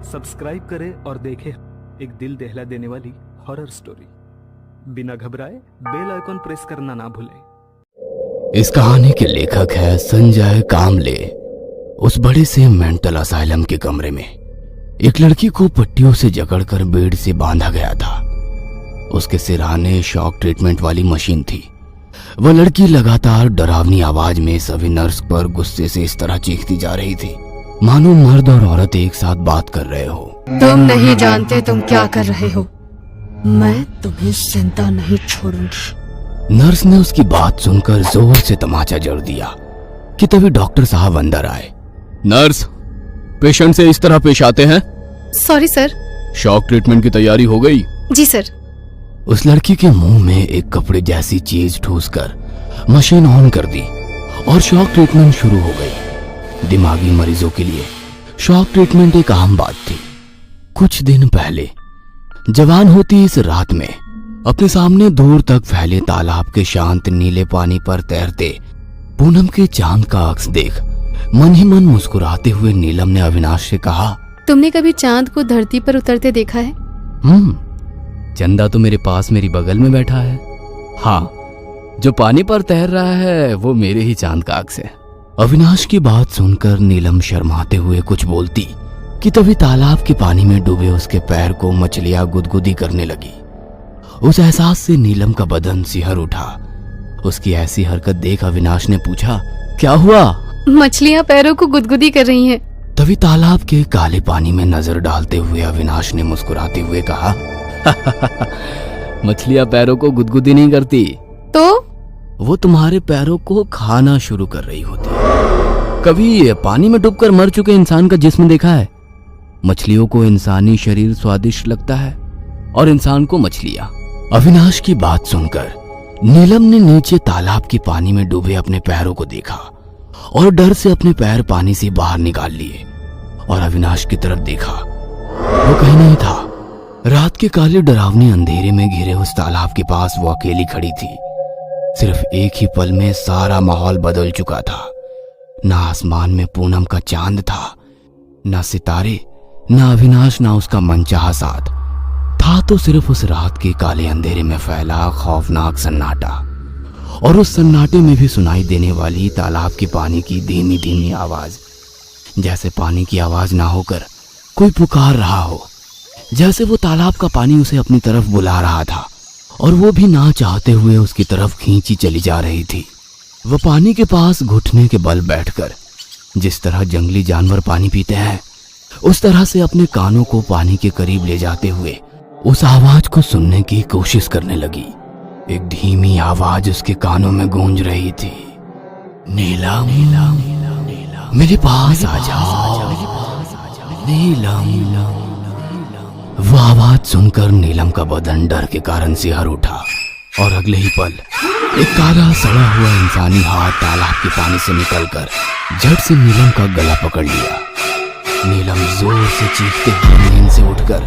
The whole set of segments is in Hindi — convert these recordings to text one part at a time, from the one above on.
सब्सक्राइब करें और देखें एक दिल दहला देने वाली हॉरर स्टोरी। बिना घबराए बेल आइकॉन प्रेस करना ना भूलें। इस कहानी के लेखक है संजय कामले। उस बड़े से मेंटल असाइलम के कमरे में एक लड़की को पट्टियों से जकड़कर बेड से बांधा गया था। उसके सिरहाने शॉक ट्रीटमेंट वाली मशीन थी। वह लड़की लगातार डरावनी आवाज में सभी नर्स पर गुस्से से इस तरह चीखती जा रही थी मानो मर्द और औरत एक साथ बात कर रहे हो। तुम नहीं जानते तुम क्या कर रहे हो। मैं तुम्हें जिंदा नहीं छोड़ूंगी। नर्स ने उसकी बात सुनकर जोर से तमाचा जड़ दिया कि तभी डॉक्टर साहब अंदर आए। नर्स, पेशेंट से इस तरह पेश आते हैं? Sorry sir. शॉक ट्रीटमेंट की तैयारी हो गई? जी सर। उस लड़की के मुंह में एक कपड़े जैसी चीज ठूसकर मशीन ऑन कर दी और शॉक ट्रीटमेंट शुरू हो गई। दिमागी मरीजों के लिए शॉक ट्रीटमेंट एक आम बात थी। कुछ दिन पहले जवान होती इस रात में अपने सामने दूर तक फैले तालाब के शांत नीले पानी पर तैरते पूनम के चांद का अक्स देख मन ही मन मुस्कुराते हुए नीलम ने अविनाश से कहा, तुमने कभी चांद को धरती पर उतरते देखा है? चंदा तो मेरे पास मेरी बगल में बैठा है। हाँ, जो पानी पर तैर रहा है वो मेरे ही चांद का अक्स है। अविनाश की बात सुनकर नीलम शर्माते हुए कुछ बोलती कि तभी तालाब के पानी में डूबे उसके पैर को मछलियां गुदगुदी करने लगी। उस एहसास से नीलम का बदन सिहर उठा। उसकी ऐसी हरकत देख अविनाश ने पूछा, क्या हुआ? मछलियां पैरों को गुदगुदी कर रही हैं। तभी तालाब के काले पानी में नजर डालते हुए अविनाश ने मुस्कुराते हुए कहा, मछलियां पैरों को गुदगुदी नहीं करती। तो वो तुम्हारे पैरों को खाना शुरू कर रही होती है। कभी पानी में डूबकर मर चुके इंसान का जिस्म देखा है? मछलियों को इंसानी शरीर स्वादिष्ट लगता है और इंसान को मछलियां। अविनाश की बात सुनकर नीलम ने नीचे तालाब के पानी में डूबे अपने पैरों को देखा और डर से अपने पैर पानी से बाहर निकाल लिए और अविनाश की तरफ देखा। वो कहीं नहीं था। रात के काले डरावने अंधेरे में घिरे उस तालाब के पास वो अकेली खड़ी थी। सिर्फ एक ही पल में सारा माहौल बदल चुका था। ना आसमान में पूनम का चांद था, ना सितारे, ना अविनाश, ना उसका मनचाहा साथ था। तो सिर्फ उस रात के काले अंधेरे में फैला खौफनाक सन्नाटा और उस सन्नाटे में भी सुनाई देने वाली तालाब के पानी की धीमी धीमी आवाज, जैसे पानी की आवाज ना होकर कोई पुकार रहा हो, जैसे वो तालाब का पानी उसे अपनी तरफ बुला रहा था और वो भी ना चाहते हुए उसकी तरफ खींची चली जा रही थी। वह पानी के पास घुटने के बल बैठकर जिस तरह जंगली जानवर पानी पीते हैं उस तरह से अपने कानों को पानी के करीब ले जाते हुए उस आवाज को सुनने की कोशिश करने लगी। एक धीमी आवाज उसके कानों में गूंज रही थी, नीलम, मेरे पास आ जाओ, नीलम। वो आवाज सुनकर नीलम का बदन डर के कारण सिहर उठा और अगले ही पल एक काला सड़ा हुआ इंसानी हाथ तालाब के पानी से निकलकर झट से नीलम का गला पकड़ लिया। नीलम जोर से चीखते हुए नींद से उठकर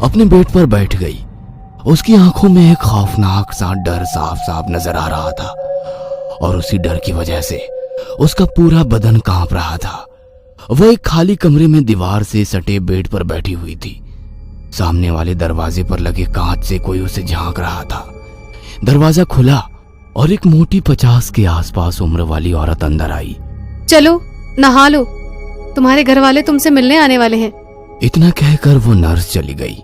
अपने बेड पर बैठ गई। उसकी आंखों में एक खौफनाक सा डर साफ साफ नजर आ रहा था और उसी डर की वजह से उसका पूरा बदन कांप रहा था। वह एक खाली कमरे में दीवार से सटे बेड पर बैठी हुई थी। सामने वाले दरवाजे पर लगे कांच से कोई उसे झांक रहा था। दरवाजा खुला और एक मोटी 50 के आसपास उम्र वाली औरत अंदर आई। चलो नहा लो, तुम्हारे घर वाले तुमसे मिलने आने वाले हैं। इतना कहकर वो नर्स चली गई,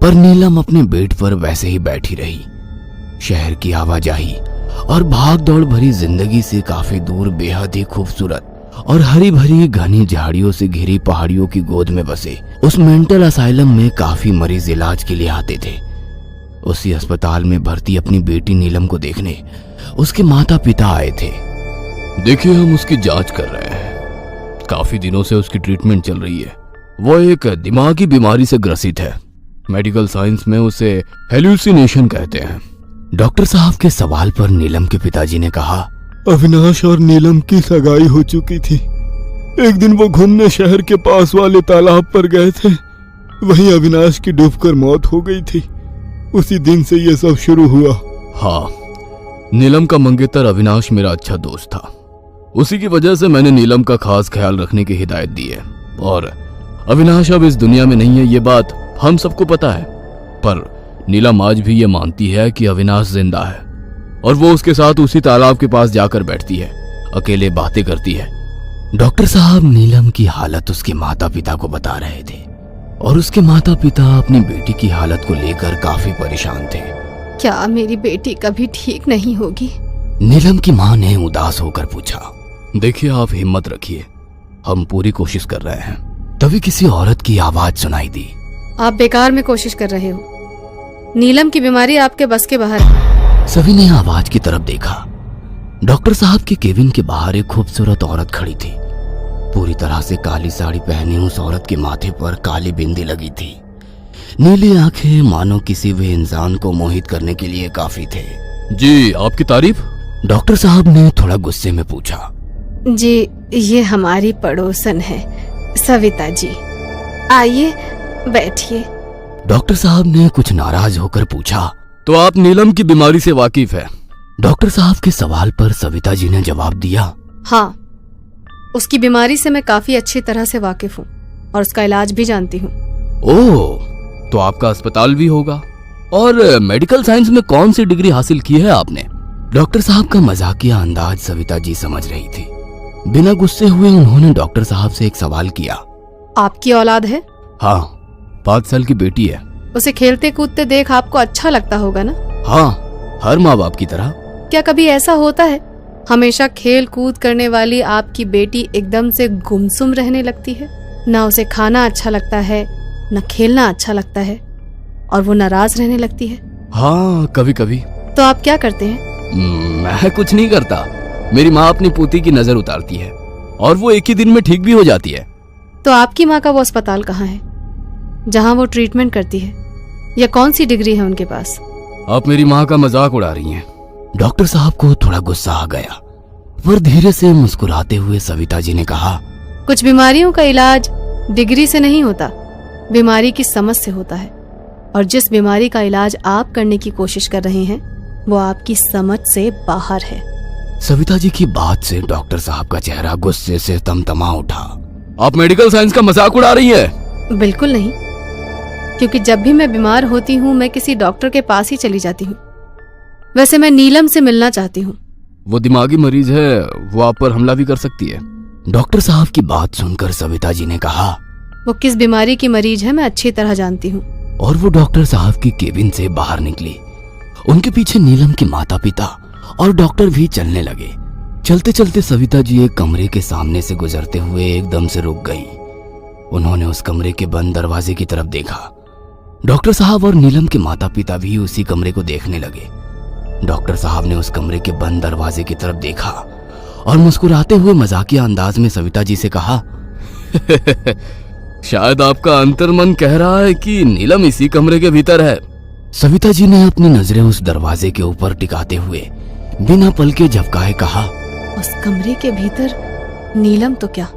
पर नीलम अपने बेड पर वैसे ही बैठी रही। शहर की आवाजाही और भाग दौड़ भरी जिंदगी से काफी दूर बेहद ही खूबसूरत और हरी भरी घनी झाड़ियों से घिरी पहाड़ियों की गोद में बसे उस मेंटल असाइलम में काफी मरीज इलाज के लिए आते थे। उसी अस्पताल में भर्ती अपनी बेटी नीलम को देखने उसके माता पिता आए थे। देखिए, हम उसकी जांच कर रहे हैं। काफी दिनों से उसकी ट्रीटमेंट चल रही है। वो एक दिमागी बीमारी से ग्रसित है। मेडिकल साइंस में उसे हेलुसिनेशन कहते हैं। डॉक्टर साहब के सवाल पर नीलम के पिताजी ने कहा, अविनाश और नीलम की सगाई हो चुकी थी। एक दिन वो घूमने शहर के पास वाले तालाब पर गए थे। वहीं अविनाश की डूबकर मौत हो गई थी। उसी दिन से ये सब शुरू हुआ। हाँ, नीलम का मंगेतर अविनाश मेरा अच्छा दोस्त था। उसी की वजह से मैंने नीलम का खास ख्याल रखने की हिदायत दी है और अविनाश अब इस दुनिया में नहीं है, ये बात हम सबको पता है, पर नीलम आज भी ये मानती है कि अविनाश जिंदा है और वो उसके साथ उसी तालाब के पास जाकर बैठती है, अकेले बातें करती है। डॉक्टर साहब नीलम की हालत उसके माता पिता को बता रहे थे और उसके माता पिता अपनी बेटी की हालत को लेकर काफी परेशान थे। क्या मेरी बेटी कभी ठीक नहीं होगी? नीलम की मां ने उदास होकर पूछा। देखिए, आप हिम्मत रखिए, हम पूरी कोशिश कर रहे हैं। तभी किसी औरत की आवाज सुनाई दी। आप बेकार में कोशिश कर रहे हो। नीलम की बीमारी आपके बस के बाहर है। सभी ने आवाज की तरफ देखा। डॉक्टर साहब के केबिन के बाहर एक खूबसूरत औरत खड़ी थी। पूरी तरह से काली साड़ी पहनी उस औरत के माथे पर काली बिंदी लगी थी। नीली आंखें मानो किसी भी इंसान को मोहित करने के लिए काफी थे। जी, आपकी तारीफ? डॉक्टर साहब ने थोड़ा गुस्से में पूछा। जी, ये हमारी पड़ोसन है, सविता जी। आइए बैठिए। डॉक्टर साहब ने कुछ नाराज होकर पूछा, तो आप नीलम की बीमारी से वाकिफ है? डॉक्टर साहब के सवाल पर सविता जी ने जवाब दिया, हाँ, उसकी बीमारी से मैं काफी अच्छी तरह से वाकिफ हूँ और उसका इलाज भी जानती हूँ। ओह, तो आपका अस्पताल भी होगा। और मेडिकल साइंस में कौन सी डिग्री हासिल की है आपने? डॉक्टर साहब का मजाकिया अंदाज सविता जी समझ रही थी। बिना गुस्से हुए उन्होंने डॉक्टर साहब से एक सवाल किया। आपकी औलाद है? हाँ, 5 साल की बेटी है। उसे खेलते कूदते देख आपको अच्छा लगता होगा ना? हाँ, हर माँ बाप की तरह। क्या कभी ऐसा होता है हमेशा खेल कूद करने वाली आपकी बेटी एकदम से गुमसुम रहने लगती है? ना उसे खाना अच्छा लगता है, न खेलना अच्छा लगता है, और वो नाराज रहने लगती है? हाँ, कभी कभी। तो आप क्या करते हैं? मैं कुछ नहीं करता। मेरी माँ अपनी पोती की नजर उतारती है और वो एक ही दिन में ठीक भी हो जाती है। तो आपकी माँ का वो अस्पताल कहाँ है जहाँ वो ट्रीटमेंट करती है, या कौन सी डिग्री है उनके पास? आप मेरी माँ का मजाक उड़ा रही हैं। डॉक्टर साहब को थोड़ा गुस्सा आ गया, पर धीरे से मुस्कुराते हुए सविता जी ने कहा, कुछ बीमारियों का इलाज डिग्री से नहीं होता, बीमारी की समझ से होता है। और जिस बीमारी का इलाज आप करने की कोशिश कर रहे हैं वो आपकी समझ से बाहर है। सविता जी की बात से डॉक्टर साहब का चेहरा गुस्से से तमतमा उठा। आप मेडिकल साइंस का मजाक उड़ा रही हैं? बिल्कुल नहीं, क्योंकि जब भी मैं बीमार होती हूँ मैं किसी डॉक्टर के पास ही चली जाती हूँ। वैसे मैं नीलम से मिलना चाहती हूँ। वो दिमागी मरीज है, वो आप पर हमला भी कर सकती है। डॉक्टर साहब की बात सुनकर सविता जी ने कहा, वो किस बीमारी की मरीज है मैं अच्छी तरह जानती हूँ। और वो डॉक्टर साहब की केबिन से बाहर निकली। उनके पीछे नीलम के माता पिता और डॉक्टर भी चलने लगे। चलते चलते सविता जी एक कमरे के सामने से गुजरते हुए एकदम से रुक गई। उन्होंने उस कमरे के बंद दरवाजे की तरफ देखा। डॉक्टर साहब और नीलम के माता पिता भी उसी कमरे को देखने लगे। डॉक्टर साहब ने उस कमरे के बंद दरवाजे की तरफ देखा और मुस्कुराते हुए मजाकिया अंदाज में सविता जी से कहा, शायद आपका अंतर्मन कह रहा है कि नीलम इसी कमरे के भीतर है। सविता जी ने अपनी नजरें उस दरवाजे के ऊपर टिकाते हुए बिना पलके झपकाए कहा, उस कमरे के भीतर नीलम तो क्या,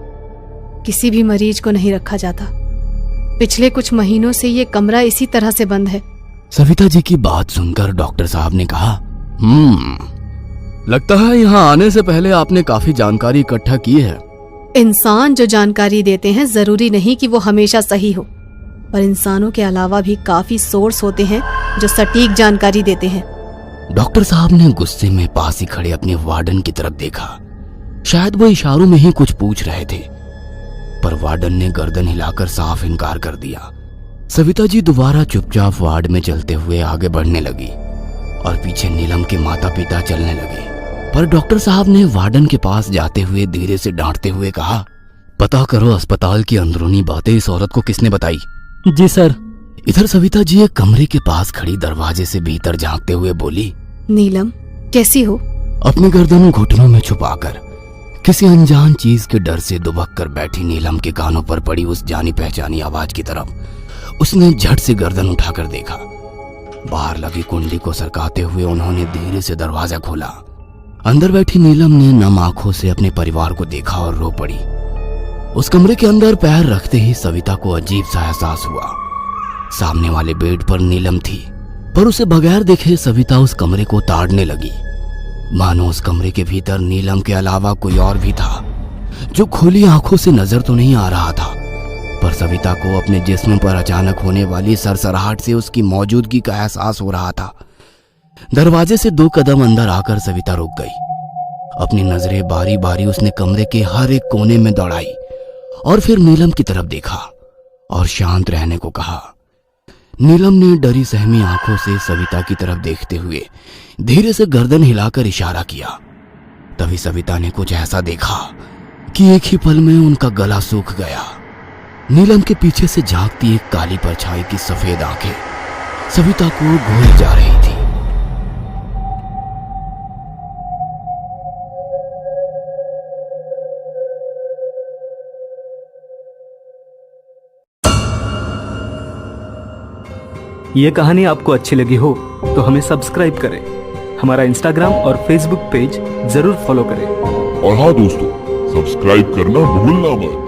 किसी भी मरीज को नहीं रखा जाता। पिछले कुछ महीनों से ये कमरा इसी तरह से बंद है। सविता जी की बात सुनकर डॉक्टर साहब ने कहा, लगता है यहाँ आने से पहले आपने काफी जानकारी इकट्ठा की है। इंसान जो जानकारी देते हैं जरूरी नहीं कि वो हमेशा सही हो, पर इंसानों के अलावा भी काफी सोर्स होते हैं जो सटीक जानकारी देते हैं। डॉक्टर साहब ने गुस्से में पास ही खड़े अपने वार्डन की तरफ देखा। शायद वो इशारों में ही कुछ पूछ रहे थे, पर वार्डन ने गर्दन हिलाकर साफ इनकार कर दिया। सविता जी दोबारा चुपचाप वार्ड में चलते हुए आगे बढ़ने लगी और पीछे नीलम के माता पिता चलने लगे। पर डॉक्टर साहब ने वार्डन के पास जाते हुए धीरे से डांटते हुए कहा, पता करो अस्पताल की अंदरूनी बातें इस औरत को किसने बताई। जी सर। इधर सविता जी एक कमरे के पास खड़ी दरवाजे से भीतर झांकते हुए बोली, नीलम कैसी हो? अपनी गर्दन घुटनों में छुपाकर किसी अनजान चीज के डर से दुबक कर बैठी नीलम के कानों पर पड़ी उस जानी पहचानी आवाज की तरफ उसने झट से गर्दन उठाकर देखा। बाहर लगी कुंडी को सरकाते हुए उन्होंने धीरे से दरवाजा खोला। अंदर बैठी नीलम ने नम आंखों से अपने परिवार को देखा और रो पड़ी। उस कमरे के अंदर पैर रखते ही सविता को अजीब सा एहसास हुआ। सामने वाले बेड पर नीलम थी, पर उसे बगैर देखे सविता उस कमरे को ताड़ने लगी, मानो उस कमरे के भीतर नीलम के अलावा कोई और भी था, जो खुली आंखों से नजर तो नहीं आ रहा था, पर सविता को अपने जिस्म पर अचानक होने वाली सरसराहट से उसकी मौजूदगी का एहसास हो रहा था। दरवाजे से 2 कदम अंदर आकर सविता रुक गई। अपनी नजरें बारी बारी उसने कमरे के हर एक कोने में दौड़ाई और फिर नीलम की तरफ देखा और शांत रहने को कहा। नीलम ने डरी सहमी आंखों से सविता की तरफ देखते हुए धीरे से गर्दन हिलाकर इशारा किया। तभी सविता ने कुछ ऐसा देखा कि एक ही पल में उनका गला सूख गया। नीलम के पीछे से झांकती एक काली परछाई की सफेद आंखें सविता को घोरे जा रही थी। ये कहानी आपको अच्छी लगी हो तो हमें सब्सक्राइब करें, हमारा इंस्टाग्राम और फेसबुक पेज जरूर फॉलो करें। और हाँ दोस्तों, सब्सक्राइब करना भूलना मत।